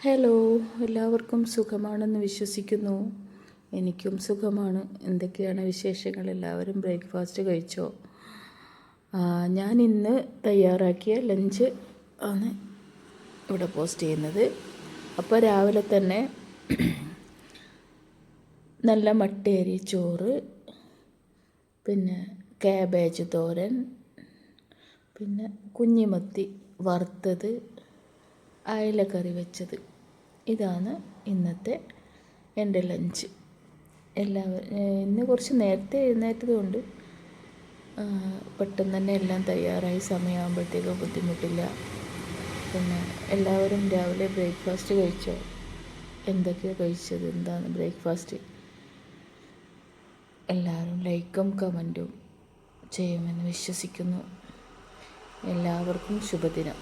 Hello, എല്ലാവർക്കും സുഖമാണെന്ന് വിശ്വസിക്കുന്നു. എനിക്കും സുഖമാണ്. എന്തൊക്കെയാണ് വിശേഷങ്ങൾ? എല്ലാവരും ബ്രേക്ക്ഫാസ്റ്റ് കഴിച്ചോ? ഞാൻ ഇന്ന് തയ്യാറാക്കിയ ലഞ്ച് ആണ് ഇവിടെ പോസ്റ്റ് ചെയ്യുന്നത്. അപ്പോൾ രാവിലെ തന്നെ നല്ല മട്ടേരി ചോറ്, പിന്നെ കാബേജ് തോരൻ, പിന്നെ കുഞ്ഞിമത്തി വറുത്തത്, അയല കറി വെച്ചത്. ഇതാണ് ഇന്നത്തെ എൻ്റെ ലഞ്ച്. ഇന്ന് കുറച്ച് നേരത്തെ എഴുന്നേറ്റത് കൊണ്ട് പെട്ടെന്ന് തന്നെ എല്ലാം തയ്യാറായി. സമയമാകുമ്പോഴത്തേക്ക് ബുദ്ധിമുട്ടില്ല. പിന്നെ എല്ലാവരും രാവിലെ ബ്രേക്ക്ഫാസ്റ്റ് കഴിച്ചോ? എന്തൊക്കെയാണ് കഴിച്ചത്? എന്താണ് ബ്രേക്ക്ഫാസ്റ്റ്? എല്ലാവരും ലൈക്കും കമൻറ്റും ചെയ്യുമെന്ന് വിശ്വസിക്കുന്നു. എല്ലാവർക്കും ശുഭദിനം.